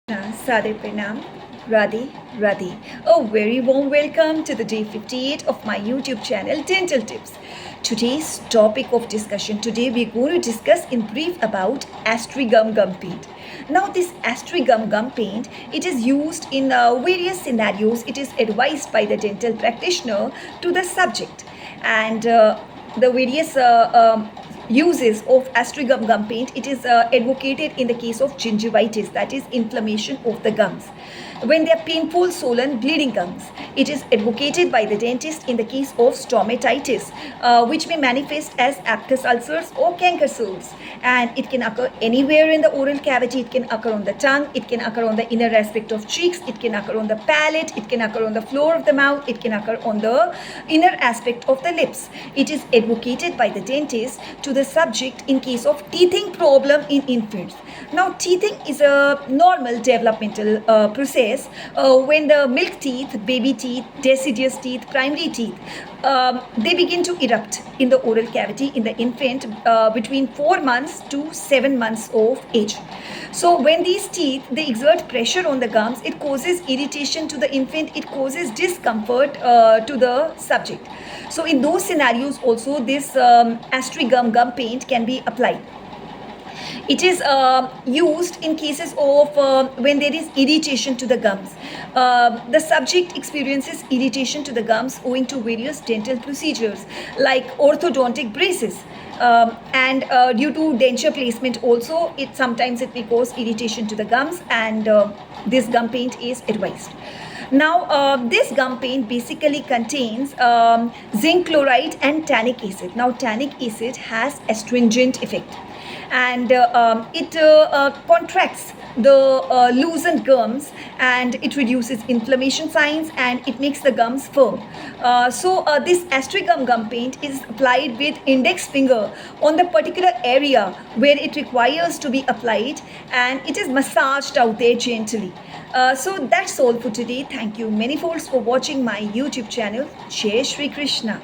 Sade Pranam, Radhe Radhe. A very warm welcome to the day 58 of my YouTube channel Dental Tips. Today's topic of discussion, today we're going to discuss in brief about astrigum gum paint. Now this astrigum gum paint, it is used in various scenarios. It is advised by the dental practitioner to the subject, and the various uses of astrigum gum paint, it is advocated in the case of gingivitis, that is inflammation of the gums. When there are painful, swollen, bleeding gums, it is advocated by the dentist in the case of stomatitis, which may manifest as aphthous ulcers or canker sores, and it can occur anywhere in the oral cavity. It can occur on the tongue, it can occur on the inner aspect of cheeks, it can occur on the palate, it can occur on the floor of the mouth, it can occur on the inner aspect of the lips. It is advocated by the dentist to the subject in case of teething problem in infants. Now teething is a normal developmental process when the milk teeth, baby teeth, deciduous teeth, primary teeth, they begin to erupt in the oral cavity in the infant between 4 months to 7 months of age. So when these teeth, they exert pressure on the gums, it causes irritation to the infant, it causes discomfort to the subject. So in those scenarios also this astrigum gum paint can be applied. It is used in cases of when there is irritation to the gums. The subject experiences irritation to the gums owing to various dental procedures like orthodontic braces. And due to denture placement also, it sometimes it may cause irritation to the gums, and this gum paint is advised. Now this gum paint basically contains zinc chloride and tannic acid. Now tannic acid has astringent effect, and it contracts the loosened gums, and it reduces inflammation signs, and it makes the gums firm. So this astrigum gum paint is applied with index finger on the particular area where it requires to be applied, and it is massaged out there gently. So that's all for today. Thank you many folks for watching my YouTube channel. Jai Shri Krishna.